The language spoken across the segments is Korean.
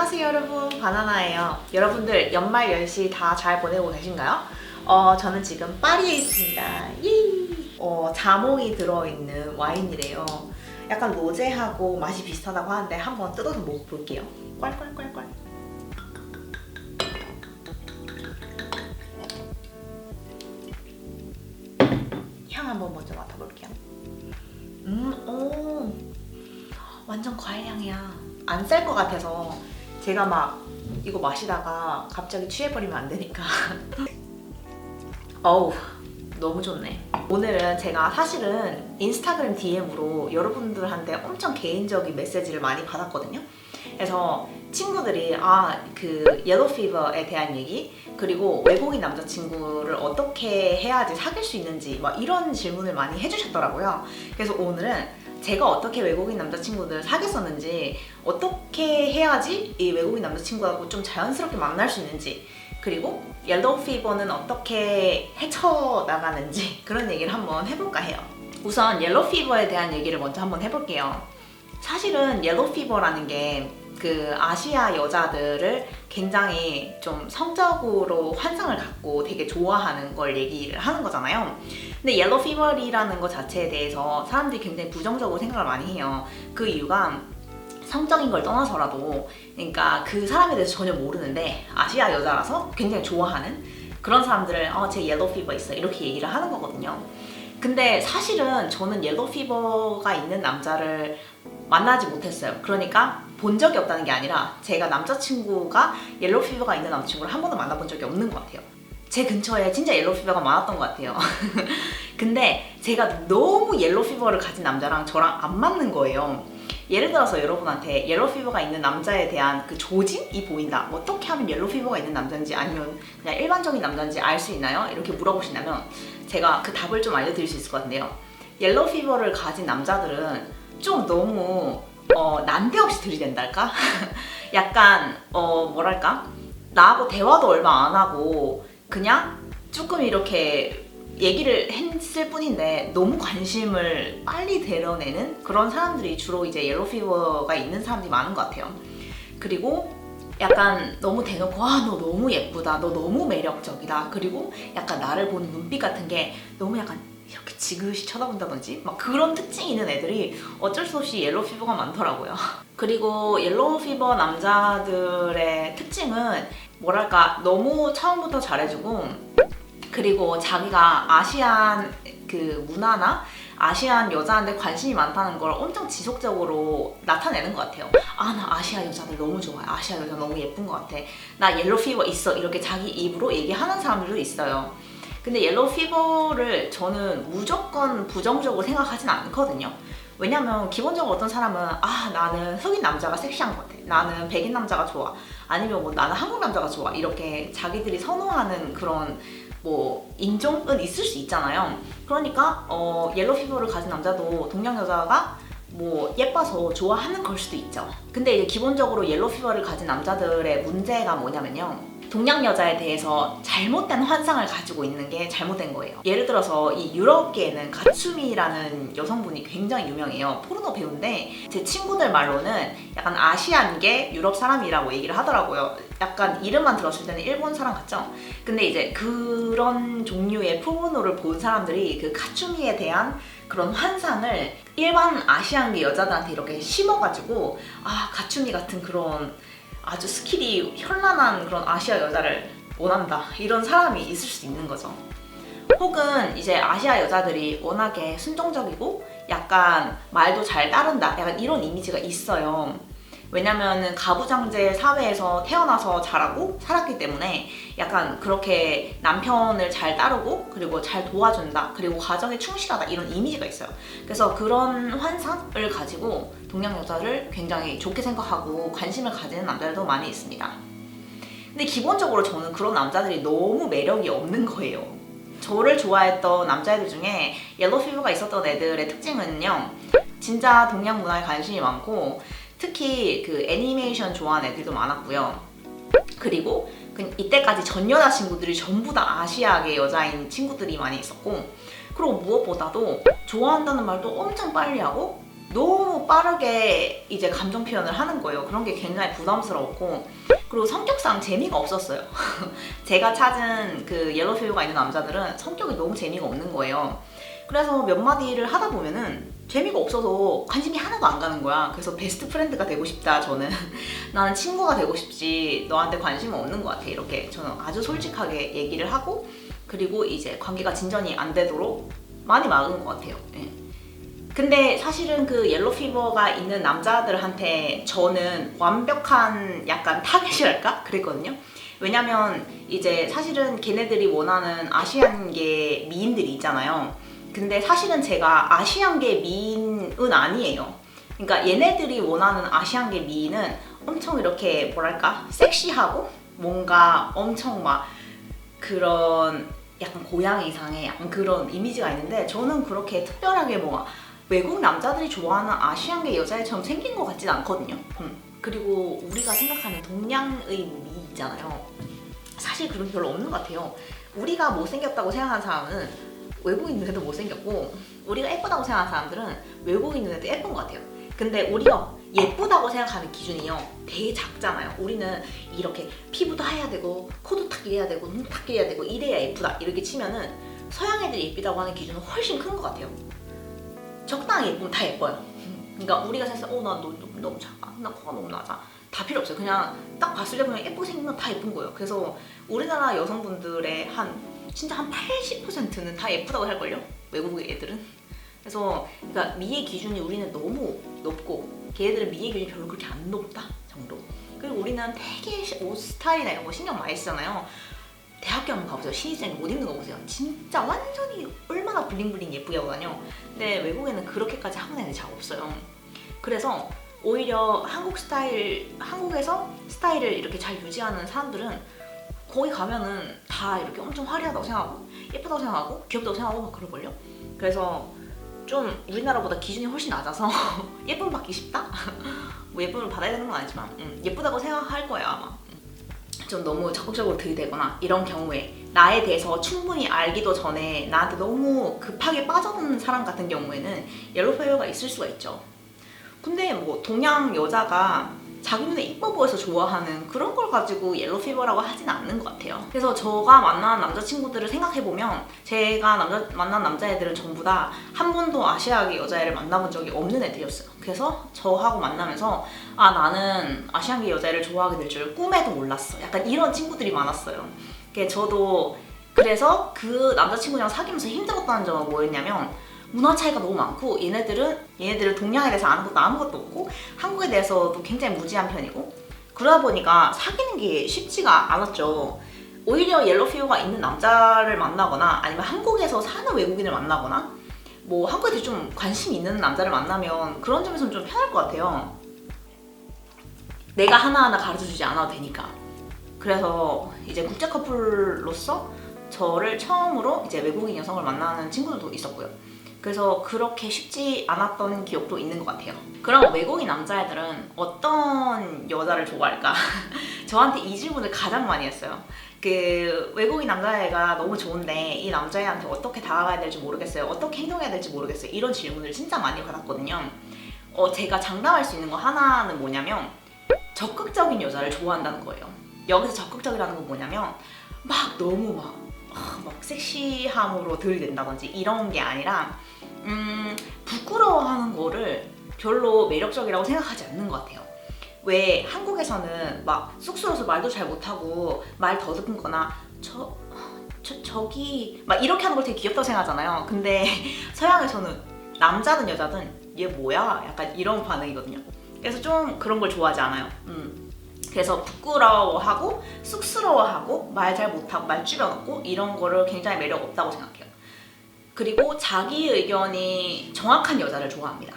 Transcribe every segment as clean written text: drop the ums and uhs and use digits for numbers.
안녕하세요 여러분, 바나나예요. 여러분들 연말 연시 다 잘 보내고 계신가요? 저는 지금 파리에 있습니다. 자몽이 들어있는 와인이래요. 약간 로제하고 맛이 비슷하다고 하는데 한번 뜯어서 먹어볼게요. 꼴꼴꼴꼴. 향 한번 먼저 맡아볼게요. 오, 완전 과일 향이야. 안 쌀 것 같아서 제가 막 이거 마시다가 갑자기 취해버리면 안 되니까. 어우, 너무 좋네. 오늘은 제가 사실은 인스타그램 DM으로 여러분들한테 엄청 개인적인 메시지를 많이 받았거든요. 그래서 친구들이 그 옐로우 피버에 대한 얘기, 그리고 외국인 남자친구를 어떻게 해야지 사귈 수 있는지 막 이런 질문을 많이 해주셨더라고요. 그래서 오늘은 제가 어떻게 외국인 남자친구들 사귀었었는지, 어떻게 해야지 이 외국인 남자친구하고 좀 자연스럽게 만날 수 있는지, 그리고 옐로우 피버는 어떻게 헤쳐나가는지 그런 얘기를 한번 해볼까 해요. 우선 옐로우 피버에 대한 얘기를 먼저 한번 해볼게요. 사실은 옐로우 피버라는 게 그 아시아 여자들을 굉장히 좀 성적으로 환상을 갖고 되게 좋아하는 걸 얘기를 하는 거잖아요. 근데 옐로우 피버라는 것 자체에 대해서 사람들이 굉장히 부정적으로 생각을 많이 해요. 그 이유가 성적인 걸 떠나서라도, 그러니까 그 사람에 대해서 전혀 모르는데 아시아 여자라서 굉장히 좋아하는 그런 사람들을 제 옐로우 피버 있어 이렇게 얘기를 하는 거거든요. 근데 사실은 저는 옐로우 피버가 있는 남자를 만나지 못했어요. 그러니까 본 적이 없다는 게 아니라 제가 남자친구가 옐로우 피버가 있는 남자친구를 한 번도 만나본 적이 없는 것 같아요. 제 근처에 진짜 옐로우 피버가 많았던 것 같아요. 근데 제가 너무 옐로우 피버를 가진 남자랑 저랑 안 맞는 거예요. 예를 들어서 여러분한테 옐로우 피버가 있는 남자에 대한 그 조짐이 보인다. 어떻게 하면 옐로우 피버가 있는 남자인지 아니면 그냥 일반적인 남자인지 알 수 있나요? 이렇게 물어보신다면 제가 그 답을 좀 알려드릴 수 있을 것 같은데요. 옐로우 피버를 가진 남자들은 좀 너무 난데없이 들이댄달까? 약간 뭐랄까? 나하고 대화도 얼마 안 하고 그냥 조금 이렇게 얘기를 했을 뿐인데 너무 관심을 빨리 드러내는 그런 사람들이 주로 이제 옐로우 피버가 있는 사람들이 많은 것 같아요. 그리고 약간 너무 대놓고 너 너무 예쁘다, 너 너무 매력적이다, 그리고 약간 나를 보는 눈빛 같은 게 너무 약간 이렇게 지그시 쳐다본다든지 막 그런 특징이 있는 애들이 어쩔 수 없이 옐로우 피버가 많더라고요. 그리고 옐로우 피버 남자들의 특징은 뭐랄까, 너무 처음부터 잘해주고, 그리고 자기가 아시안 그 문화나 아시안 여자한테 관심이 많다는 걸 엄청 지속적으로 나타내는 것 같아요. 나 아시아 여자들 너무 좋아해. 아시아 여자 너무 예쁜 것 같아. 나 옐로우 피버 있어. 이렇게 자기 입으로 얘기하는 사람들도 있어요. 근데 옐로우 피버를 저는 무조건 부정적으로 생각하진 않거든요. 왜냐면 기본적으로 어떤 사람은 나는 흑인 남자가 섹시한 것 같아, 나는 백인 남자가 좋아, 아니면 뭐 나는 한국 남자가 좋아, 이렇게 자기들이 선호하는 그런 뭐 인종은 있을 수 있잖아요. 그러니까 옐로우 피버를 가진 남자도 동양 여자가 뭐 예뻐서 좋아하는 걸 수도 있죠. 근데 이제 기본적으로 옐로우 피버를 가진 남자들의 문제가 뭐냐면요, 동양 여자에 대해서 잘못된 환상을 가지고 있는 게 잘못된 거예요. 예를 들어서 이 유럽계에는 가츠미라는 여성분이 굉장히 유명해요. 포르노 배우인데 제 친구들 말로는 약간 아시안계 유럽 사람이라고 얘기를 하더라고요. 약간 이름만 들었을 때는 일본 사람 같죠? 근데 이제 그런 종류의 포르노를 본 사람들이 그 가츠미에 대한 그런 환상을 일반 아시안계 여자들한테 이렇게 심어가지고 가츠미 같은 그런 아주 스킬이 현란한 그런 아시아 여자를 원한다, 이런 사람이 있을 수 있는 거죠. 혹은 이제 아시아 여자들이 워낙에 순종적이고 약간 말도 잘 따른다, 약간 이런 이미지가 있어요. 왜냐면은 가부장제 사회에서 태어나서 자라고 살았기 때문에 약간 그렇게 남편을 잘 따르고 그리고 잘 도와준다, 그리고 가정에 충실하다, 이런 이미지가 있어요. 그래서 그런 환상을 가지고 동양 여자를 굉장히 좋게 생각하고 관심을 가지는 남자들도 많이 있습니다. 근데 기본적으로 저는 그런 남자들이 너무 매력이 없는 거예요. 저를 좋아했던 남자애들 중에 옐로우 피버가 있었던 애들의 특징은요, 진짜 동양 문화에 관심이 많고 특히 그 애니메이션 좋아하는 애들도 많았고요. 그리고 이때까지 전 여자친구들이 전부 다 아시아계 여자인 친구들이 많이 있었고, 그리고 무엇보다도 좋아한다는 말도 엄청 빨리 하고 너무 너무 빠르게 이제 감정 표현을 하는 거예요. 그런 게 굉장히 부담스러웠고, 그리고 성격상 재미가 없었어요. 제가 찾은 그 옐로우 피버가 있는 남자들은 성격이 너무 재미가 없는 거예요. 그래서 몇 마디를 하다 보면은 재미가 없어서 관심이 하나도 안 가는 거야. 그래서 베스트 프렌드가 되고 싶다, 저는. 나는 친구가 되고 싶지 너한테 관심 없는 것 같아. 이렇게 저는 아주 솔직하게 얘기를 하고, 그리고 이제 관계가 진전이 안 되도록 많이 막은 것 같아요. 네. 근데 사실은 그 옐로우 피버가 있는 남자들한테 저는 완벽한 약간 타겟이랄까? 그랬거든요. 왜냐면 이제 사실은 걔네들이 원하는 아시안계 미인들이 있잖아요. 근데 사실은 제가 아시안계 미인은 아니에요. 그러니까 얘네들이 원하는 아시안계 미인은 엄청 이렇게 뭐랄까? 섹시하고 뭔가 엄청 막 그런 약간 고양이상의 약간 그런 이미지가 있는데, 저는 그렇게 특별하게 뭐 외국 남자들이 좋아하는 아시안계 여자애처럼 생긴 것 같진 않거든요. 그리고 우리가 생각하는 동양의 미 있잖아요. 사실 그런 게 별로 없는 것 같아요. 우리가 못생겼다고 생각하는 사람은 외국인 눈에도 못생겼고, 우리가 예쁘다고 생각하는 사람들은 외국인 눈에도 예쁜 것 같아요. 근데 우리가 예쁘다고 생각하는 기준이요, 되게 작잖아요. 우리는 이렇게 피부도 하얘야 되고 코도 탁 해야 되고 눈 탁 해야 되고 이래야 예쁘다 이렇게 치면은 서양 애들이 예쁘다고 하는 기준은 훨씬 큰 것 같아요. 적당히 예쁘면 다 예뻐요. 그러니까 우리가 생각해서 나 너무 작아, 나 코가 너무 낮아, 다 필요 없어요. 그냥 딱 봤을 때 그냥 예쁘게 생긴 건 다 예쁜 거예요. 그래서 우리나라 여성분들의 진짜 한 80%는 다 예쁘다고 할걸요? 외국 애들은. 그래서 그러니까 미의 기준이 우리는 너무 높고 걔네들은 미의 기준이 별로 그렇게 안 높다 정도. 그리고 우리는 되게 옷 스타일이나 이런 거 신경 많이 쓰잖아요. 대학교 한번 가보세요. 신입생 옷 입는 거 보세요. 진짜 완전히 얼마나 블링블링 예쁘게 하고 다녀. 근데 외국에는 그렇게까지 하는 애들이 잘 없어요. 그래서 오히려 한국에서 스타일을 이렇게 잘 유지하는 사람들은 거기 가면은 다 이렇게 엄청 화려하다고 생각하고 예쁘다고 생각하고 귀엽다고 생각하고 막 그럴걸요? 그래서 좀 우리나라보다 기준이 훨씬 낮아서 예쁨 받기 쉽다? 뭐 예쁨을 받아야 되는 건 아니지만 예쁘다고 생각할 거예요 아마. 좀 너무 적극적으로 들이대거나 이런 경우에 나에 대해서 충분히 알기도 전에 나한테 너무 급하게 빠져드는 사람 같은 경우에는 옐로우 피버가 있을 수가 있죠. 근데 뭐 동양 여자가 자기 눈에 이뻐 보여서 좋아하는 그런 걸 가지고 옐로우 피버라고 하진 않는 것 같아요. 그래서 제가 만난 남자친구들을 생각해보면 제가 만난 남자애들은 전부 다 한 번도 아시아계 여자애를 만나본 적이 없는 애들이었어요. 그래서 저하고 만나면서 나는 아시안계 여자애를 좋아하게 될 줄 꿈에도 몰랐어. 약간 이런 친구들이 많았어요. 저도 그래서 그 남자친구랑 사귀면서 힘들었다는 점은 뭐였냐면 문화 차이가 너무 많고 얘네들은 동양에 대해서 아는 것도 아무것도 없고 한국에 대해서도 굉장히 무지한 편이고, 그러다 보니까 사귀는 게 쉽지가 않았죠. 오히려 옐로우 피버가 있는 남자를 만나거나 아니면 한국에서 사는 외국인을 만나거나 뭐 한국에 대해 좀 관심이 있는 남자를 만나면 그런 점에서는 좀 편할 것 같아요. 내가 하나하나 가르쳐주지 않아도 되니까. 그래서 이제 국제 커플로서 저를 처음으로 이제 외국인 여성을 만나는 친구들도 있었고요. 그래서 그렇게 쉽지 않았던 기억도 있는 것 같아요. 그럼 외국인 남자애들은 어떤 여자를 좋아할까? 저한테 이 질문을 가장 많이 했어요. 그 외국인 남자애가 너무 좋은데 이 남자애한테 어떻게 다가가야 될지 모르겠어요. 어떻게 행동해야 될지 모르겠어요. 이런 질문을 진짜 많이 받았거든요. 제가 장담할 수 있는 거 하나는 뭐냐면 적극적인 여자를 좋아한다는 거예요. 여기서 적극적이라는 건 뭐냐면 막 너무 막 섹시함으로 들이댄다든지 이런 게 아니라 부끄러워하는 거를 별로 매력적이라고 생각하지 않는 것 같아요. 왜 한국에서는 막 쑥스러워서 말도 잘 못하고 말 더듬거나 저기 막 이렇게 하는 걸 되게 귀엽다고 생각하잖아요. 근데 서양에서는 남자든 여자든 얘 뭐야? 약간 이런 반응이거든요. 그래서 좀 그런 걸 좋아하지 않아요. 그래서 부끄러워하고 쑥스러워하고 말 잘 못하고 말 줄여놓고 이런 거를 굉장히 매력 없다고 생각해요. 그리고 자기 의견이 정확한 여자를 좋아합니다.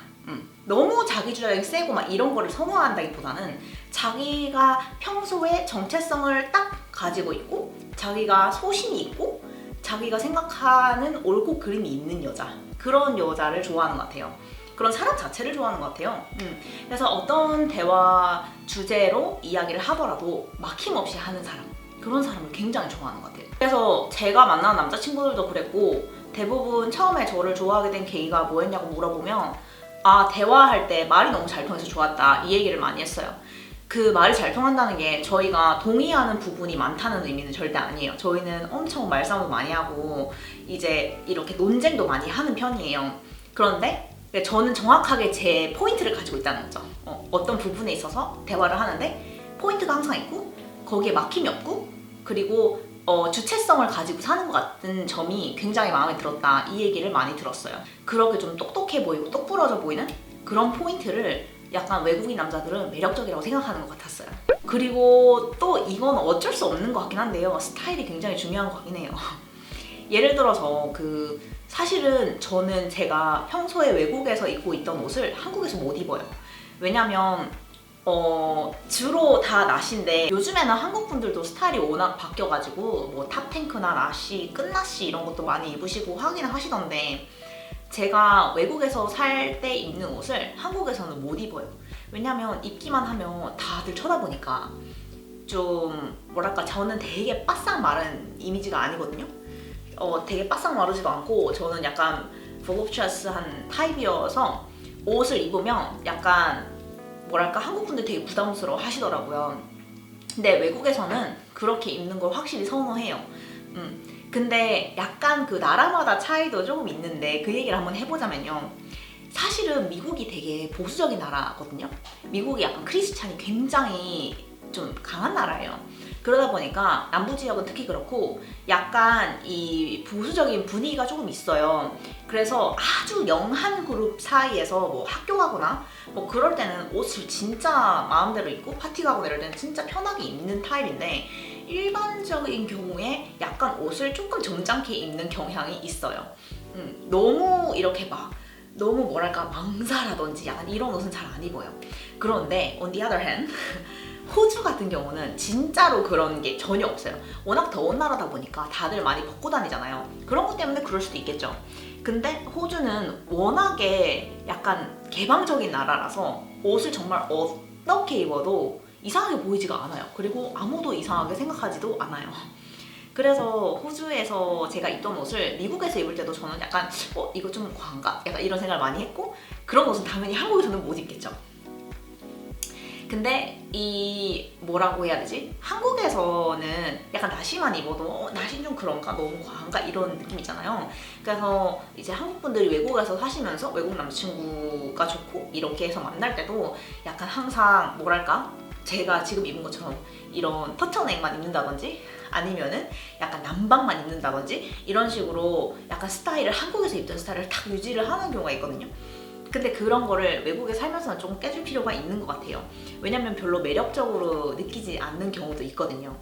너무 자기 주장이 세고 막 이런 거를 선호한다기보다는 자기가 평소에 정체성을 딱 가지고 있고 자기가 소신이 있고 자기가 생각하는 옳고 그름이 있는 여자, 그런 여자를 좋아하는 것 같아요. 그런 사람 자체를 좋아하는 것 같아요. 그래서 어떤 대화 주제로 이야기를 하더라도 막힘없이 하는 사람, 그런 사람을 굉장히 좋아하는 것 같아요. 그래서 제가 만난 남자친구들도 그랬고 대부분 처음에 저를 좋아하게 된 계기가 뭐였냐고 물어보면 아, 대화할 때 말이 너무 잘 통해서 좋았다, 이 얘기를 많이 했어요. 그 말이 잘 통한다는 게 저희가 동의하는 부분이 많다는 의미는 절대 아니에요. 저희는 엄청 말싸움도 많이 하고 이제 이렇게 논쟁도 많이 하는 편이에요. 그런데 저는 정확하게 제 포인트를 가지고 있다는 거죠. 어떤 부분에 있어서 대화를 하는데 포인트가 항상 있고 거기에 막힘이 없고 그리고 주체성을 가지고 사는 것 같은 점이 굉장히 마음에 들었다, 이 얘기를 많이 들었어요. 그렇게 좀 똑똑해 보이고 똑부러져 보이는 그런 포인트를 약간 외국인 남자들은 매력적이라고 생각하는 것 같았어요. 그리고 또 이건 어쩔 수 없는 것 같긴 한데요. 스타일이 굉장히 중요한 것 같긴 해요. 예를 들어서 사실은 저는 제가 평소에 외국에서 입고 있던 옷을 한국에서 못 입어요. 왜냐면 주로 다 나시인데 요즘에는 한국 분들도 스타일이 워낙 바뀌어가지고 뭐 탑탱크나 나시, 끝나시 이런 것도 많이 입으시고 하기는 하시던데 제가 외국에서 살 때 입는 옷을 한국에서는 못 입어요. 왜냐면 입기만 하면 다들 쳐다보니까 좀 뭐랄까, 저는 되게 바싹 마른 이미지가 아니거든요. 되게 바싹 마르지도 않고 저는 약간 볼uptuous한 타입이어서 옷을 입으면 약간 뭐랄까, 한국 분들 되게 부담스러워 하시더라고요. 근데 외국에서는 그렇게 입는 걸 확실히 선호해요. 근데 약간 그 나라마다 차이도 조금 있는데 그 얘기를 한번 해보자면요. 사실은 미국이 되게 보수적인 나라거든요. 미국이 약간 크리스찬이 굉장히 좀 강한 나라예요. 그러다 보니까 남부 지역은 특히 그렇고 약간 이 보수적인 분위기가 조금 있어요. 그래서 아주 영한 그룹 사이에서 뭐 학교 가거나 뭐 그럴 때는 옷을 진짜 마음대로 입고 파티 가거나 이럴 때는 진짜 편하게 입는 타입인데 일반적인 경우에 약간 옷을 조금 점잖게 입는 경향이 있어요. 너무 이렇게 막 너무 뭐랄까 망사라든지 약간 이런 옷은 잘 안 입어요. 그런데 on the other hand 호주 같은 경우는 진짜로 그런 게 전혀 없어요. 워낙 더운 나라다 보니까 다들 많이 벗고 다니잖아요. 그런 것 때문에 그럴 수도 있겠죠. 근데 호주는 워낙에 약간 개방적인 나라라서 옷을 정말 어떻게 입어도 이상하게 보이지가 않아요. 그리고 아무도 이상하게 생각하지도 않아요. 그래서 호주에서 제가 입던 옷을 미국에서 입을 때도 저는 약간 이거 좀 과한가? 약간 이런 생각을 많이 했고 그런 옷은 당연히 한국에서는 못 입겠죠. 근데 이 뭐라고 해야 되지? 한국에서는 약간 나시만 입어도 나시는 좀 그런가? 너무 과한가? 이런 느낌 있잖아요. 그래서 이제 한국 분들이 외국에서 사시면서 외국 남자친구가 좋고 이렇게 해서 만날 때도 약간 항상 뭐랄까? 제가 지금 입은 것처럼 이런 터틀넥만 입는다든지 아니면은 약간 남방만 입는다든지 이런 식으로 약간 스타일을 한국에서 입던 스타일을 딱 유지를 하는 경우가 있거든요. 근데 그런 거를 외국에 살면서는 좀 깨줄 필요가 있는 것 같아요. 왜냐면 별로 매력적으로 느끼지 않는 경우도 있거든요.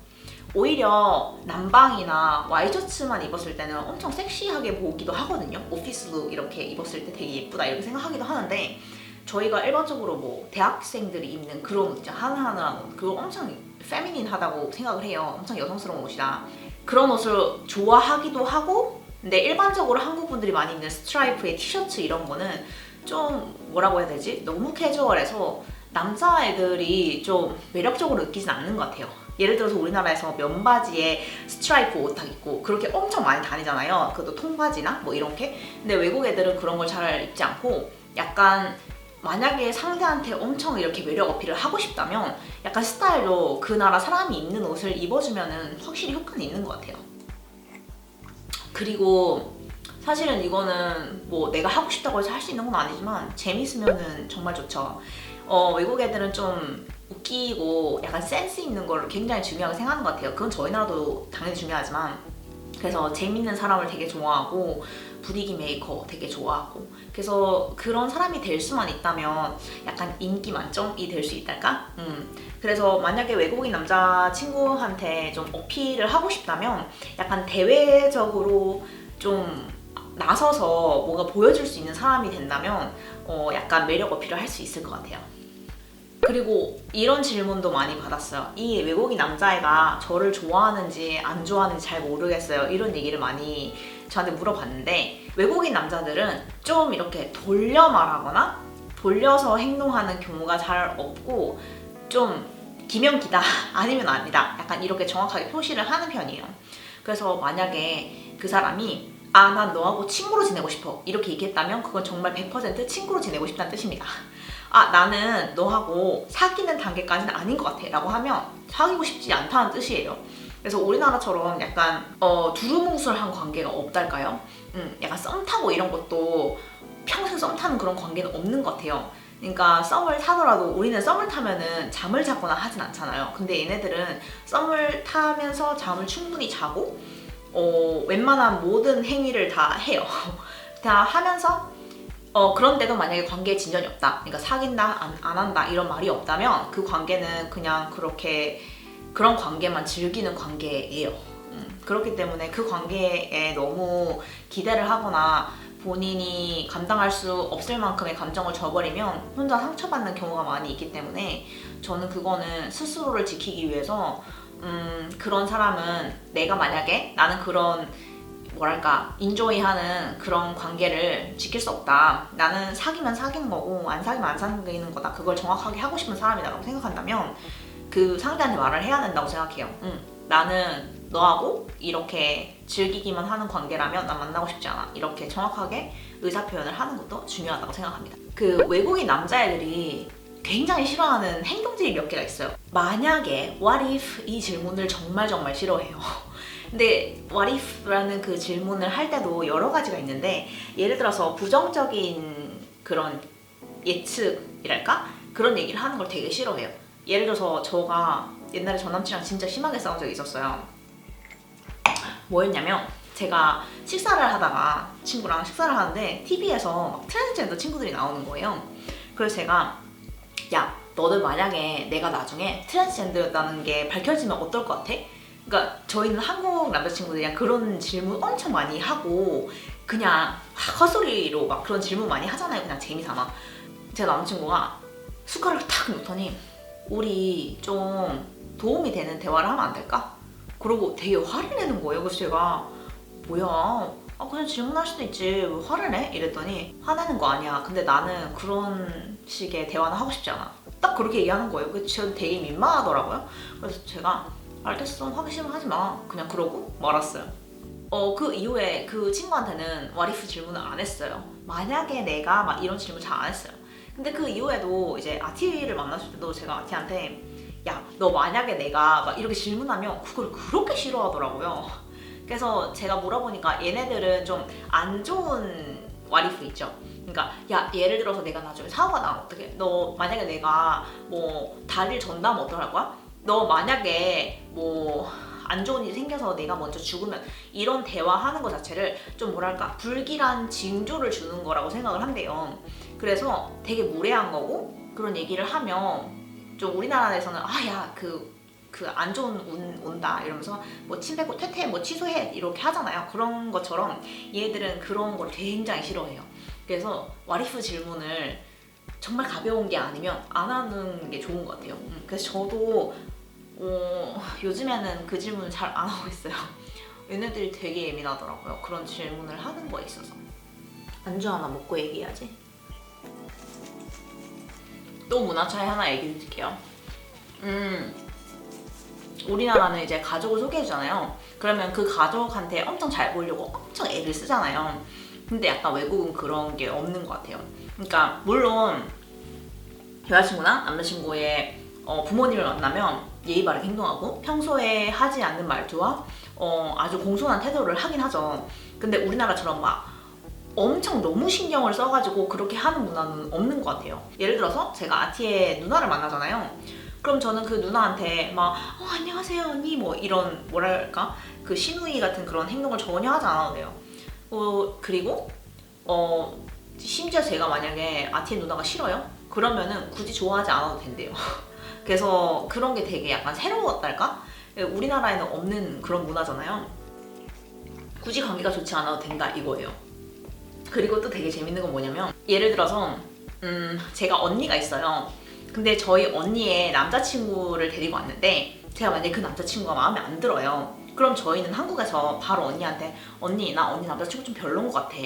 오히려 남방이나 와이셔츠만 입었을 때는 엄청 섹시하게 보기도 하거든요. 오피스룩 이렇게 입었을 때 되게 예쁘다 이렇게 생각하기도 하는데 저희가 일반적으로 뭐 대학생들이 입는 그런 옷, 하나하나 그거 엄청 페미닌하다고 생각을 해요. 엄청 여성스러운 옷이다. 그런 옷을 좋아하기도 하고 근데 일반적으로 한국 분들이 많이 입는 스트라이프의 티셔츠 이런 거는 좀 뭐라고 해야 되지? 너무 캐주얼해서 남자애들이 좀 매력적으로 느끼진 않는 것 같아요. 예를 들어서 우리나라에서 면바지에 스트라이프 옷 딱 입고 그렇게 엄청 많이 다니잖아요. 그것도 통바지나 뭐 이렇게. 근데 외국 애들은 그런 걸 잘 입지 않고 약간 만약에 상대한테 엄청 이렇게 매력 어필을 하고 싶다면 약간 스타일로 그 나라 사람이 입는 옷을 입어주면은 확실히 효과는 있는 것 같아요. 그리고 사실은 이거는 뭐 내가 하고 싶다고 해서 할 수 있는 건 아니지만 재밌으면은 정말 좋죠. 외국 애들은 좀 웃기고 약간 센스 있는 걸 굉장히 중요하게 생각하는 것 같아요. 그건 저희 나라도 당연히 중요하지만 그래서 재밌는 사람을 되게 좋아하고 분위기 메이커 되게 좋아하고 그래서 그런 사람이 될 수만 있다면 약간 인기 만점이 될 수 있달까? 그래서 만약에 외국인 남자친구한테 좀 어필을 하고 싶다면 약간 대외적으로 좀 나서서 뭔가 보여줄 수 있는 사람이 된다면 약간 매력 어필을 할 수 있을 것 같아요. 그리고 이런 질문도 많이 받았어요. 이 외국인 남자애가 저를 좋아하는지 안 좋아하는지 잘 모르겠어요. 이런 얘기를 많이 저한테 물어봤는데 외국인 남자들은 좀 이렇게 돌려 말하거나 돌려서 행동하는 경우가 잘 없고 좀 기면 기다 아니면 아니다 약간 이렇게 정확하게 표시를 하는 편이에요. 그래서 만약에 그 사람이 아, 난 너하고 친구로 지내고 싶어 이렇게 얘기했다면 그건 정말 100% 친구로 지내고 싶다는 뜻입니다. 아, 나는 너하고 사귀는 단계까지는 아닌 것 같아 라고 하면 사귀고 싶지 않다는 뜻이에요. 그래서 우리나라처럼 약간 두루뭉술한 관계가 없달까요? 약간 썸 타고 이런 것도 평생 썸 타는 그런 관계는 없는 것 같아요. 그러니까 썸을 타더라도 우리는 썸을 타면은 잠을 자거나 하진 않잖아요. 근데 얘네들은 썸을 타면서 잠을 충분히 자고 웬만한 모든 행위를 다 해요. 다 하면서 그런데도 만약에 관계에 진전이 없다, 그러니까 사귄다, 안 한다 이런 말이 없다면 그 관계는 그냥 그렇게 그런 관계만 즐기는 관계예요. 그렇기 때문에 그 관계에 너무 기대를 하거나 본인이 감당할 수 없을 만큼의 감정을 줘버리면 혼자 상처받는 경우가 많이 있기 때문에 저는 그거는 스스로를 지키기 위해서 그런 사람은 내가 만약에 나는 그런 뭐랄까 인조이하는 그런 관계를 지킬 수 없다, 나는 사귀면 사귀는 거고 안 사귀면 안 사귀는 거다, 그걸 정확하게 하고 싶은 사람이다라고 생각한다면 그 상대한테 말을 해야 된다고 생각해요. 나는 너하고 이렇게 즐기기만 하는 관계라면 난 만나고 싶지 않아, 이렇게 정확하게 의사표현을 하는 것도 중요하다고 생각합니다. 그 외국인 남자애들이 굉장히 싫어하는 행동들이 몇 개가 있어요. 만약에 what if 이 질문을 정말 싫어해요. 근데 what if라는 그 질문을 할 때도 여러 가지가 있는데, 예를 들어서 부정적인 그런 예측이랄까? 그런 얘기를 하는 걸 되게 싫어해요. 예를 들어서 제가 옛날에 전 남친이랑 진짜 심하게 싸운 적이 있었어요. 뭐였냐면 제가 식사를 하다가 친구랑 식사를 하는데 TV에서 막 트랜스젠더 친구들이 나오는 거예요. 그래서 제가 야, 너는 만약에 내가 나중에 트랜스젠더라는 게 밝혀지면 어떨 것 같아? 그러니까 저희는 한국 남자친구들이랑 그런 질문 엄청 많이 하고 그냥 헛소리로 막 그런 질문 많이 하잖아요. 그냥 재미삼아. 제 남자친구가 숟가락을 탁 놓더니 우리 좀 도움이 되는 대화를 하면 안 될까? 그러고 되게 화를 내는 거예요. 그래서 제가 뭐야, 그냥 질문할 수도 있지 왜 화를 내? 이랬더니 화내는 거 아니야, 근데 나는 그런 식의 대화는 하고 싶지 않아, 딱 그렇게 얘기하는 거예요. 그래서 저는 되게 민망하더라고요. 그래서 제가 알겠어, 하기 싫으면 하지 마, 그냥 그러고 말았어요. 그 이후에 그 친구한테는 what if 질문을 안 했어요. 만약에 내가 막 이런 질문 잘 안 했어요. 근데 그 이후에도 이제 아티를 만났을 때도 제가 아티한테 야, 너 만약에 내가 막 이렇게 질문하면 그걸 그렇게 싫어하더라고요. 그래서 제가 물어보니까 얘네들은 좀 안 좋은 what if 있죠. 그러니까 야, 예를 들어서 내가 나중에 사고가 나면 어떡해? 너 만약에 내가 뭐 다리를 전다면 어떡할 거야? 너 만약에 뭐 안 좋은 일이 생겨서 내가 먼저 죽으면, 이런 대화하는 것 자체를 좀 뭐랄까 불길한 징조를 주는 거라고 생각을 한대요. 그래서 되게 무례한 거고, 그런 얘기를 하면 좀 우리나라에서는 야, 그 안 좋은 운 온다 이러면서 뭐 침 뱉고 퇴퇴 뭐 취소해 이렇게 하잖아요. 그런 것처럼 얘들은 그런 걸 굉장히 싫어해요. 그래서 what if 질문을 정말 가벼운 게 아니면 안 하는 게 좋은 것 같아요. 그래서 저도 요즘에는 그 질문을 잘 안 하고 있어요. 얘네들이 되게 예민하더라고요, 그런 질문을 하는 거에 있어서. 안주 하나 먹고 얘기해야지. 또 문화 차이 하나 얘기해 드릴게요. 우리나라는 이제 가족을 소개해주잖아요. 그러면 그 가족한테 엄청 잘 보이려고 엄청 애를 쓰잖아요. 근데 약간 외국은 그런 게 없는 것 같아요. 그러니까 물론 여자친구나 남자친구의 부모님을 만나면 예의 바르게 행동하고 평소에 하지 않는 말투와 아주 공손한 태도를 하긴 하죠. 근데 우리나라처럼 막 엄청 너무 신경을 써가지고 그렇게 하는 문화는 없는 것 같아요. 예를 들어서 제가 아티의 누나를 만나잖아요. 그럼 저는 그 누나한테 막 안녕하세요 언니 뭐 이런 뭐랄까 그 시누이 같은 그런 행동을 전혀 하지 않아도 돼요. 그리고 심지어 제가 만약에 아티의 누나가 싫어요? 그러면은 굳이 좋아하지 않아도 된대요. 그래서 그런 게 되게 약간 새로웠달까? 우리나라에는 없는 그런 문화잖아요. 굳이 관계가 좋지 않아도 된다 이거예요. 그리고 또 되게 재밌는 건 뭐냐면, 예를 들어서 제가 언니가 있어요. 근데 저희 언니의 남자친구를 데리고 왔는데 제가 만약에 그 남자친구가 마음에 안 들어요. 그럼 저희는 한국에서 바로 언니한테 언니, 나 언니 남자친구 좀 별론 것 같아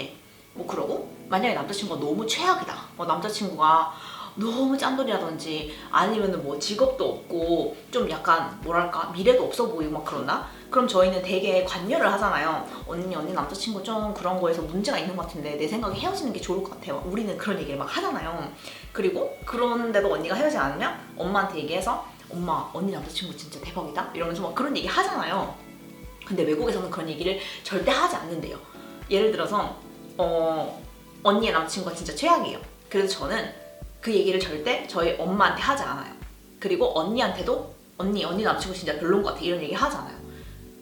뭐 그러고, 만약에 남자친구가 너무 최악이다, 남자친구가 너무 짠돌이라든지 아니면은 뭐 직업도 없고 좀 약간 뭐랄까 미래도 없어 보이고 막 그런다? 그럼 저희는 되게 관여를 하잖아요. 언니 남자친구 좀 그런 거에서 문제가 있는 것 같은데 내 생각에 헤어지는 게 좋을 것 같아요. 우리는 그런 얘기를 막 하잖아요. 그리고 그런데도 언니가 헤어지지 않으면 엄마한테 얘기해서 엄마 언니 남자친구 진짜 대박이다? 이러면서 막 그런 얘기 하잖아요. 근데 외국에서는 그런 얘기를 절대 하지 않는데요. 예를 들어서 언니의 남자친구가 진짜 최악이에요. 그래서 저는 그 얘기를 절대 저희 엄마한테 하지 않아요. 그리고 언니한테도 언니 남자친구 진짜 별로인 것 같아 이런 얘기 하지 않아요.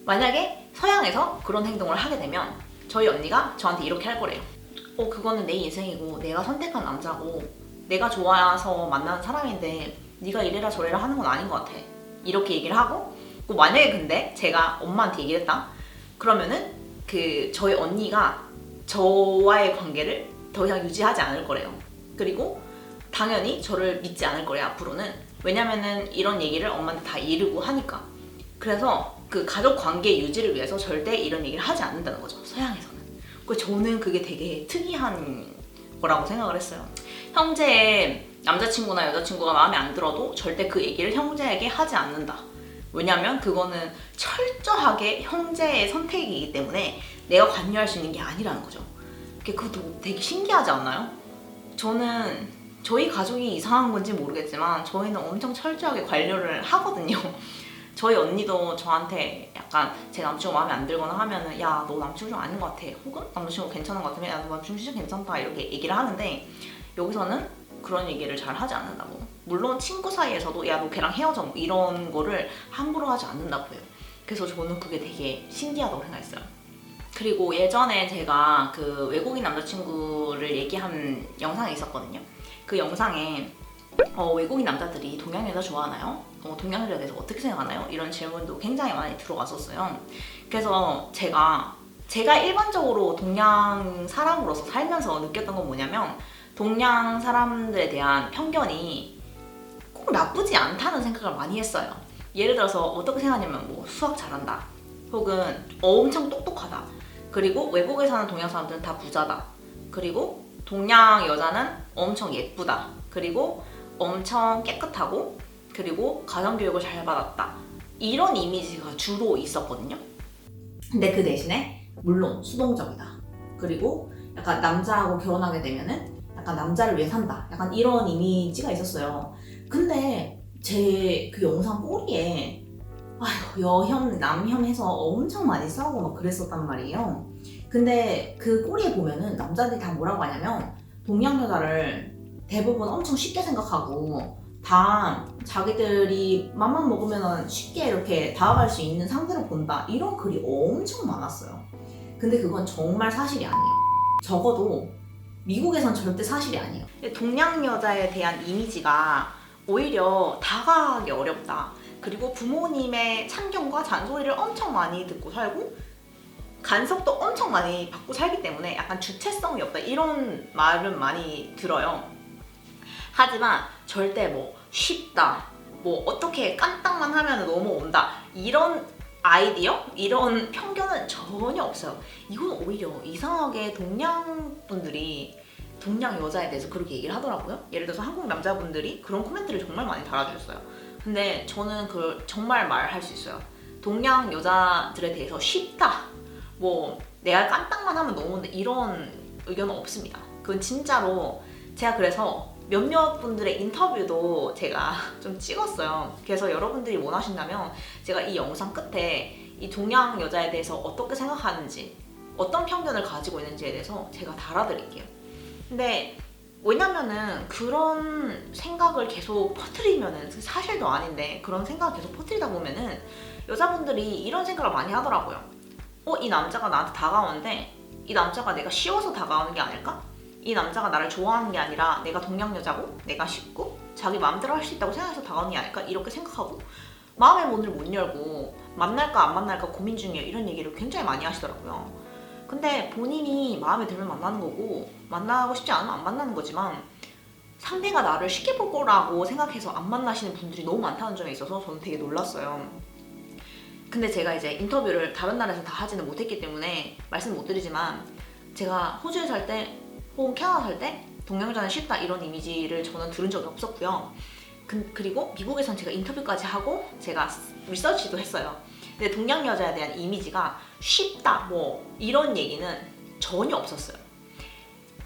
만약에 서양에서 그런 행동을 하게 되면 저희 언니가 저한테 이렇게 할 거래요. 그거는 내 인생이고 내가 선택한 남자고 내가 좋아서 만나는 사람인데 네가 이래라 저래라 하는 건 아닌 것 같아. 이렇게 얘기를 하고 만약에 근데 제가 엄마한테 얘기를 했다. 그러면은 저희 언니가 저와의 관계를 더 이상 유지하지 않을 거래요. 그리고 당연히 저를 믿지 않을 거래요, 앞으로는. 왜냐면은 이런 얘기를 엄마한테 다 이르고 하니까. 그래서 그 가족 관계 유지를 위해서 절대 이런 얘기를 하지 않는다는 거죠, 서양에서는. 그래서 저는 그게 되게 특이한 거라고 생각을 했어요. 형제의 남자친구나 여자친구가 마음에 안 들어도 절대 그 얘기를 형제에게 하지 않는다. 왜냐면 그거는 철저하게 형제의 선택이기 때문에 내가 관여할 수 있는 게 아니라는 거죠. 그것도 되게 신기하지 않나요? 저는 저희 가족이 이상한 건지 모르겠지만 저희는 엄청 철저하게 관여를 하거든요. 저희 언니도 저한테 약간 제 남자친구 마음에 안 들거나 하면은 야, 너 남자친구 좀 아닌 것 같아. 혹은 남자친구 괜찮은 것 같으면 야, 너 남자친구 진짜 괜찮다 이렇게 얘기를 하는데 여기서는 그런 얘기를 잘 하지 않는다고. 물론 친구 사이에서도 야, 너 걔랑 헤어져 뭐 이런 거를 함부로 하지 않는다고 해요. 그래서 저는 그게 되게 신기하다고 생각했어요. 그리고 예전에 제가 그 외국인 남자친구를 얘기한 영상이 있었거든요. 그 영상에 외국인 남자들이 동양 여자 좋아하나요? 동양 여자에 대해서 어떻게 생각하나요? 이런 질문도 굉장히 많이 들어왔었어요. 그래서 제가 일반적으로 동양 사람으로서 살면서 느꼈던 건 뭐냐면 동양 사람들에 대한 편견이 꼭 나쁘지 않다는 생각을 많이 했어요. 예를 들어서 어떻게 생각하냐면 뭐 수학 잘한다. 혹은 엄청 똑똑하다. 그리고 외국에 사는 동양 사람들은 다 부자다. 그리고 동양 여자는 엄청 예쁘다. 그리고 엄청 깨끗하고 그리고 가정교육을 잘 받았다. 이런 이미지가 주로 있었거든요. 근데 그 대신에 물론 수동적이다. 그리고 약간 남자하고 결혼하게 되면은 약간 남자를 위해 산다. 약간 이런 이미지가 있었어요. 근데 제 그 영상 꼬리에 여혐, 남혐 해서 엄청 많이 싸우고 막 그랬었단 말이에요. 근데 그 꼬리에 보면은 남자들이 다 뭐라고 하냐면 동양 여자를 대부분 엄청 쉽게 생각하고 다 자기들이 맘만 먹으면 쉽게 이렇게 다가갈 수 있는 상대로 본다. 이런 글이 엄청 많았어요. 근데 그건 정말 사실이 아니에요. 적어도 미국에선 절대 사실이 아니에요. 동양 여자에 대한 이미지가 오히려 다가가기 어렵다. 그리고 부모님의 참견과 잔소리를 엄청 많이 듣고 살고 간섭도 엄청 많이 받고 살기 때문에 약간 주체성이 없다 이런 말은 많이 들어요. 하지만 절대 뭐 쉽다, 뭐 어떻게 깐딱만 하면 넘어온다 이런 아이디어? 이런 편견은 전혀 없어요. 이건 오히려 이상하게 동양 분들이 동양 여자에 대해서 그렇게 얘기를 하더라고요. 예를 들어서 한국 남자분들이 그런 코멘트를 정말 많이 달아주셨어요. 근데 저는 그걸 정말 말할 수 있어요. 동양 여자들에 대해서 쉽다, 뭐 내가 깐딱만 하면 넘어온다 이런 의견은 없습니다. 그건 진짜로 제가 그래서 몇몇 분들의 인터뷰도 제가 좀 찍었어요. 그래서 여러분들이 원하신다면 제가 이 영상 끝에 이 동양 여자에 대해서 어떻게 생각하는지 어떤 편견을 가지고 있는지에 대해서 제가 달아드릴게요. 근데 왜냐면은 그런 생각을 계속 퍼뜨리면은 사실도 아닌데 그런 생각을 계속 퍼뜨리다 보면은 여자분들이 이런 생각을 많이 하더라고요. 이 남자가 나한테 다가오는데 이 남자가 내가 쉬워서 다가오는 게 아닐까? 이 남자가 나를 좋아하는 게 아니라 내가 동양 여자고 내가 쉽고 자기 마음대로 할 수 있다고 생각해서 다가오는 게 아닐까? 이렇게 생각하고 마음의 문을 못 열고 만날까 안 만날까 고민 중이에요. 이런 얘기를 굉장히 많이 하시더라고요. 근데 본인이 마음에 들면 만나는 거고 만나고 싶지 않으면 안 만나는 거지만 상대가 나를 쉽게 볼 거라고 생각해서 안 만나시는 분들이 너무 많다는 점에 있어서 저는 되게 놀랐어요. 근데 제가 이제 인터뷰를 다른 나라에서 다 하지는 못했기 때문에 말씀 못 드리지만 제가 호주에 살 때 혹은 캐나다 살 때 동양여자는 쉽다 이런 이미지를 저는 들은 적이 없었고요. 그리고 미국에선 제가 인터뷰까지 하고 제가 리서치도 했어요. 근데 동양여자에 대한 이미지가 쉽다 뭐 이런 얘기는 전혀 없었어요.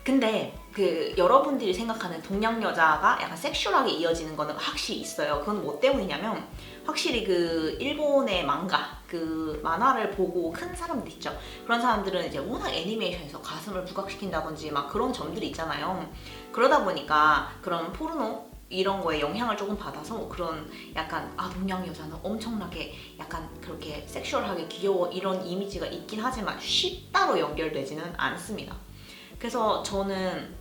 근데 그 여러분들이 생각하는 동양여자가 약간 섹슈얼하게 이어지는 거는 확실히 있어요. 그건 뭐 때문이냐면 확실히 그 일본의 망가 그 만화를 보고 큰 사람들 있죠. 그런 사람들은 이제 워낙 애니메이션에서 가슴을 부각시킨다든지 막 그런 점들이 있잖아요. 그러다 보니까 그런 포르노 이런 거에 영향을 조금 받아서 그런 약간 동양 여자는 엄청나게 약간 그렇게 섹슈얼하게 귀여워 이런 이미지가 있긴 하지만 쉽다로 연결되지는 않습니다. 그래서 저는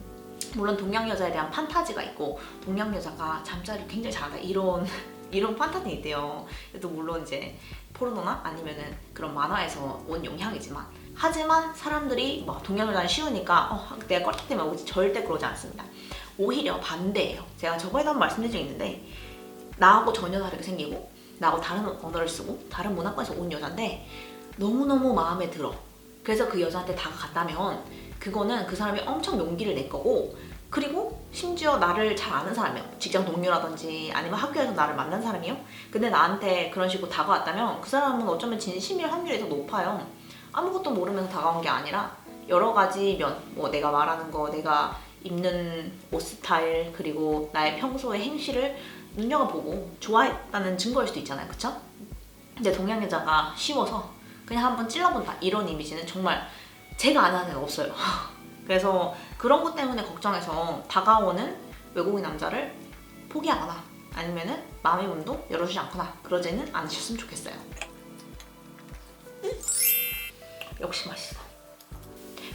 물론 동양 여자에 대한 판타지가 있고 동양 여자가 잠자리를 굉장히 잘한다 이런 판타지는 있대요. 그래도 물론 이제 포르노나 아니면은 그런 만화에서 온 영향이지만 하지만 사람들이 뭐 동양 여자는 쉬우니까 내가 껄떡 때문에 오지 절대 그러지 않습니다. 오히려 반대예요. 제가 저번에도 한번 말씀드린 적이 있는데 나하고 전혀 다르게 생기고 나하고 다른 언어를 쓰고 다른 문화권에서 온 여잔데 너무너무 마음에 들어. 그래서 그 여자한테 다가갔다면 그거는 그 사람이 엄청 용기를 낼 거고 그리고 심지어 나를 잘 아는 사람이에요. 직장 동료라든지 아니면 학교에서 나를 만난 사람이요. 근데 나한테 그런 식으로 다가왔다면 그 사람은 어쩌면 진심일 확률이 더 높아요. 아무것도 모르면서 다가온 게 아니라 여러 가지 뭐 내가 말하는 거, 내가 입는 옷 스타일, 그리고 나의 평소의 행실을 눈여겨보고 좋아했다는 증거일 수도 있잖아요. 그쵸? 근데 동양 여자가 쉬워서 그냥 한번 찔러본다 이런 이미지는 정말 제가 아는 한은 없어요. 그래서 그런 것 때문에 걱정해서 다가오는 외국인 남자를 포기하거나 아니면은 마음의 문도 열어주지 않거나 그러지는 않으셨으면 좋겠어요. 역시 맛있어.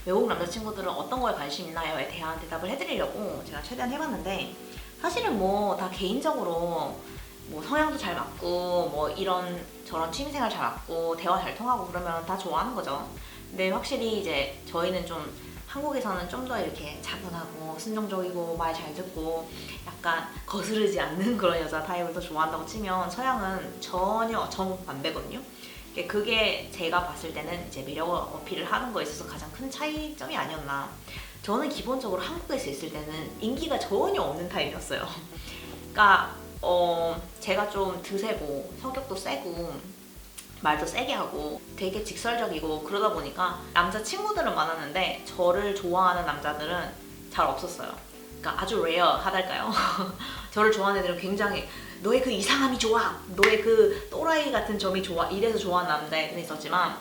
외국 남자친구들은 어떤 거에 관심 있나요에 대한 대답을 해드리려고 제가 최대한 해봤는데 사실은 뭐 다 개인적으로 뭐 성향도 잘 맞고 뭐 이런 저런 취미생활 잘 맞고 대화 잘 통하고 그러면 다 좋아하는 거죠. 근데 확실히 이제 저희는 좀 한국에서는 좀 더 이렇게 차분하고 순종적이고 말 잘 듣고 약간 거스르지 않는 그런 여자 타입을 더 좋아한다고 치면 서양은 전혀 정반대거든요. 그게 제가 봤을 때는 이제 매력 어필을 하는 거에 있어서 가장 큰 차이점이 아니었나. 저는 기본적으로 한국에서 있을 때는 인기가 전혀 없는 타입이었어요. 그러니까 제가 좀 드세고 성격도 세고 말도 세게 하고 되게 직설적이고 그러다 보니까 남자 친구들은 많았는데 저를 좋아하는 남자들은 잘 없었어요. 그러니까 아주 레어하달까요? 저를 좋아하는 애들은 굉장히 너의 그 이상함이 좋아, 너의 그 또라이 같은 점이 좋아 이래서 좋아하는 남자애들이 있었지만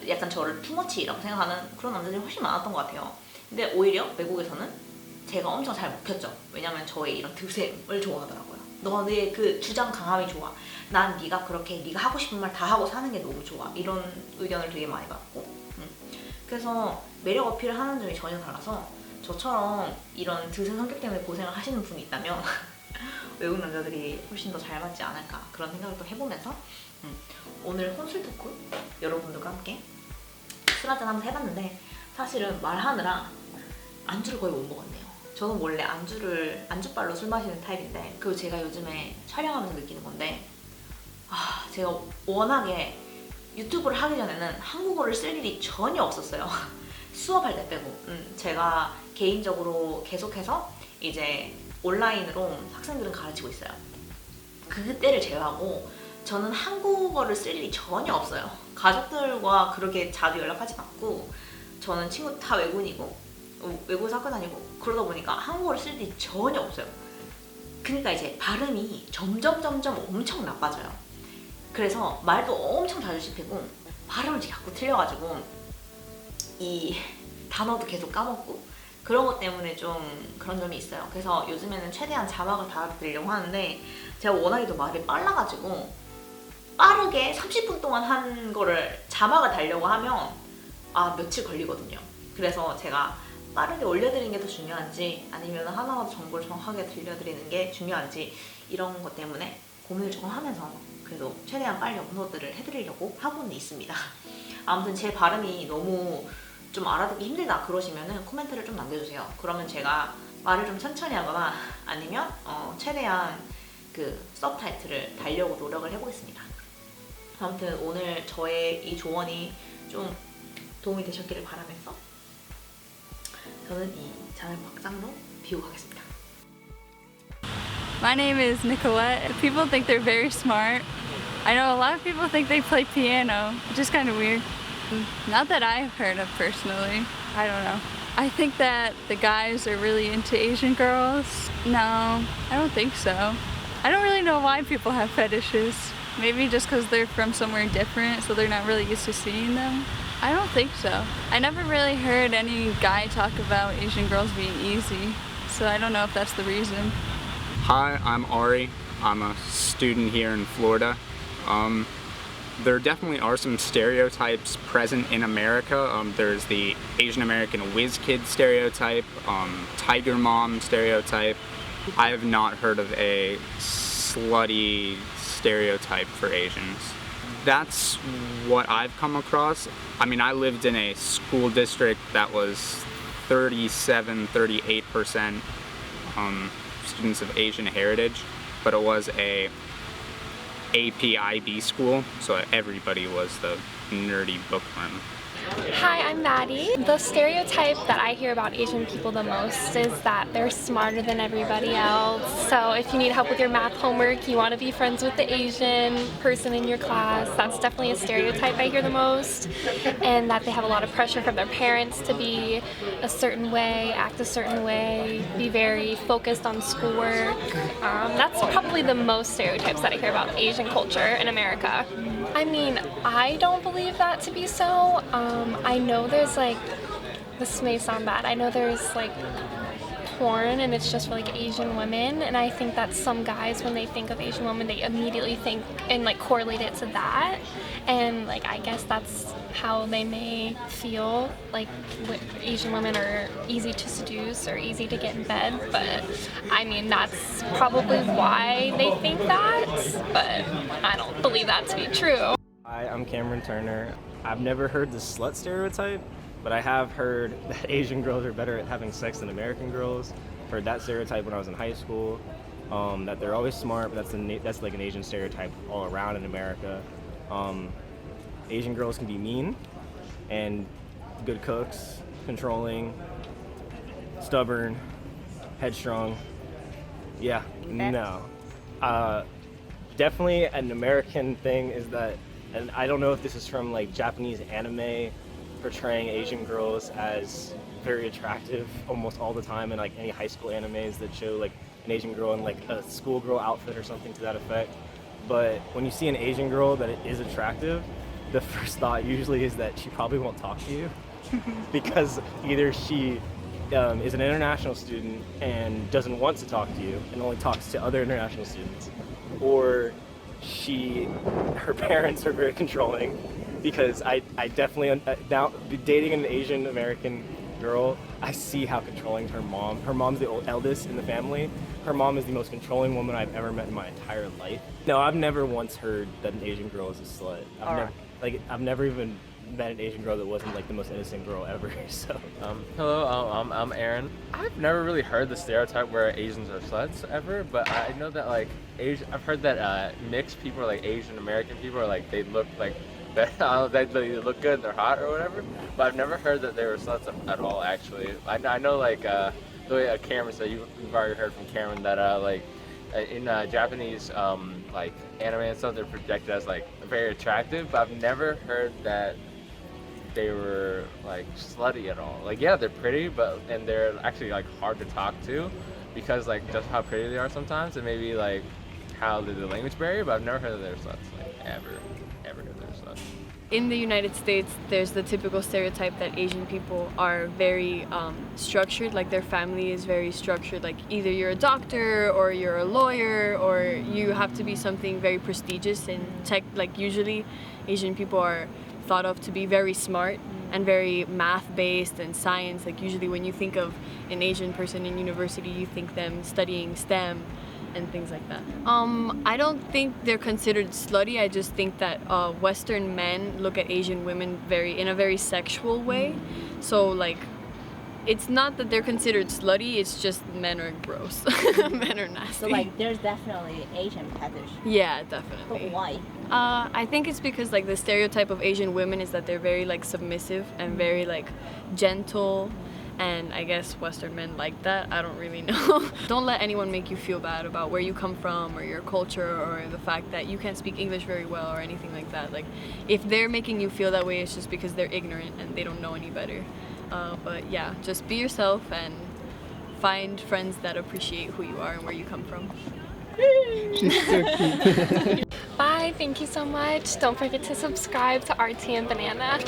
약간 저를 투머치라고 생각하는 그런 남자들이 훨씬 많았던 것 같아요. 근데 오히려 외국에서는 제가 엄청 잘 먹혔죠. 왜냐면 저의 이런 드셈을 좋아하더라고요. 너의 그 주장 강함이 좋아. 난 네가 그렇게 네가 하고 싶은 말 다 하고 사는 게 너무 좋아. 이런 의견을 되게 많이 받고 그래서 매력 어필을 하는 점이 전혀 달라서 저처럼 이런 드센 성격 때문에 고생을 하시는 분이 있다면 외국 남자들이 훨씬 더 잘 맞지 않을까 그런 생각을 또 해보면서 오늘 혼술 토크 여러분들과 함께 술 한잔 하면서 해봤는데 사실은 말하느라 안주를 거의 못 먹었네요. 저는 원래 안주빨로 술 마시는 타입인데 그리고 제가 요즘에 촬영하면서 느끼는 건데 제가 워낙에 유튜브를 하기 전에는 한국어를 쓸 일이 전혀 없었어요. 수업할 때 빼고 제가 개인적으로 계속해서 이제 온라인으로 학생들은 가르치고 있어요. 그때를 제외하고 저는 한국어를 쓸 일이 전혀 없어요. 가족들과 그렇게 자주 연락하지 않고 저는 친구 다 외국인이고 외국에서 학교 다니고 그러다 보니까 한국어를 쓸 일이 전혀 없어요. 그러니까 이제 발음이 점점 엄청 나빠져요. 그래서 말도 엄청 자주 씹히고 발음을 자꾸 틀려가지고 이 단어도 계속 까먹고 그런 것 때문에 좀 그런 점이 있어요. 그래서 요즘에는 최대한 자막을 달아드리려고 하는데 제가 워낙에도 말이 빨라가지고 빠르게 30분 동안 한 거를 자막을 달려고 하면 며칠 걸리거든요. 그래서 제가 빠르게 올려드리는 게 더 중요한지 아니면 하나라도 정보를 정확하게 들려드리는 게 중요한지 이런 것 때문에 고민을 조금 하면서 그래도 최대한 빨리 업로드를 해드리려고 하고는 있습니다. 아무튼 제 발음이 너무 좀 알아듣기 힘들다 그러시면은 코멘트를 좀 남겨주세요. 그러면 제가 말을 좀 천천히 하거나 아니면 최대한 그 서브타이틀을 달려고 노력을 해보겠습니다. 아무튼 오늘 저의 이 조언이 좀 도움이 되셨기를 바라면서 저는 이 잔을 막장로 비우고 가겠습니다. My name is Nicolette. People think they're very smart. I know a lot of people think they play piano, which is kind of weird. Not that I've heard of personally. I don't know. I think that the guys are really into Asian girls. No, I don't think so. I don't really know why people have fetishes. Maybe just because they're from somewhere different, so they're not really used to seeing them. I don't think so. I never really heard any guy talk about Asian girls being easy, so I don't know if that's the reason. Hi, I'm Ari. I'm a student here in Florida. There definitely are some stereotypes present in America. There's the Asian American whiz kid stereotype, tiger mom stereotype. I have not heard of a slutty stereotype for Asians. That's what I've come across. I mean, I lived in a school district that was 38% students of Asian heritage, but it was a APIB school, so everybody was the nerdy bookworm. Hi, I'm Maddie. The stereotype that I hear about Asian people the most is that they're smarter than everybody else. So if you need help with your math homework, you want to be friends with the Asian person in your class. That's definitely a stereotype I hear the most. And that they have a lot of pressure from their parents to be a certain way, act a certain way, be very focused on schoolwork. That's probably the most stereotypes that I hear about Asian culture in America. I mean, I don't believe that to be so. I know there's like, this may sound bad, I know there's like porn and it's just for like Asian women, and I think that some guys, when they think of Asian women, they immediately think and like correlate it to that, and like I guess that's how they may feel like Asian women are easy to seduce or easy to get in bed, but I mean that's probably why they think that, but I don't believe that to be true. Hi, I'm Cameron Turner. I've never heard the slut stereotype, but I have heard that Asian girls are better at having sex than American girls. Heard that stereotype when I was in high school, that they're always smart, but that's like an Asian stereotype all around in America. Asian girls can be mean and good cooks, controlling, stubborn, headstrong. Yeah, no. Definitely an American thing is that, and I don't know if this is from like Japanese anime portraying Asian girls as very attractive almost all the time, and like any high school animes that show like an Asian girl in like a schoolgirl outfit or something to that effect. But when you see an Asian girl that is attractive, the first thought usually is that she probably won't talk to you because either she is an international student and doesn't want to talk to you and only talks to other international students, or her parents are very controlling, because I definitely, now dating an Asian American girl, I see how controlling her mom's the eldest in the family. Her mom is the most controlling woman I've ever met in my entire life. No, I've never once heard that an Asian girl is a slut. I've never even met an Asian girl that wasn't like the most innocent girl ever. So. Hello, I'm Aaron. I've never really heard the stereotype where Asians are sluts ever, but I know that like I've heard that mixed people, like Asian American people, are like they look like they look good and they're hot or whatever. But I've never heard that they were sluts at all. Actually, I know like the way Cameron said, you've already heard from Cameron that like in Japanese like anime and stuff, they're projected as like very attractive, but I've never heard that they were like slutty at all. Like yeah, they're pretty, and they're actually like hard to talk to because like just how pretty they are sometimes, and maybe like how the language barrier. But I've never heard that they're sluts, like ever heard they're sluts. In the United States, there's the typical stereotype that Asian people are very structured, like their family is very structured, like either you're a doctor or you're a lawyer or you have to be something very prestigious in tech. Like usually Asian people are thought of to be very smart and very math-based and science. Like usually when you think of an Asian person in university, you think them studying STEM and things like that. I don't think they're considered slutty. I just think that Western men look at Asian women in a very sexual way. So like, it's not that they're considered slutty, it's just men are gross. Men are nasty. So like there's definitely Asian fetish. Yeah, definitely. But why? I think it's because like the stereotype of Asian women is that they're very like submissive and very like gentle And I guess Western men like that. I don't really know. Don't let anyone make you feel bad about where you come from or your culture or the fact that you can't speak English very well or anything like that. Like, if they're making you feel that way, it's just because they're ignorant and they don't know any better. But yeah, just be yourself and find friends that appreciate who you are and where you come from. Bye, thank you so much. Don't forget to subscribe to RT and Banana.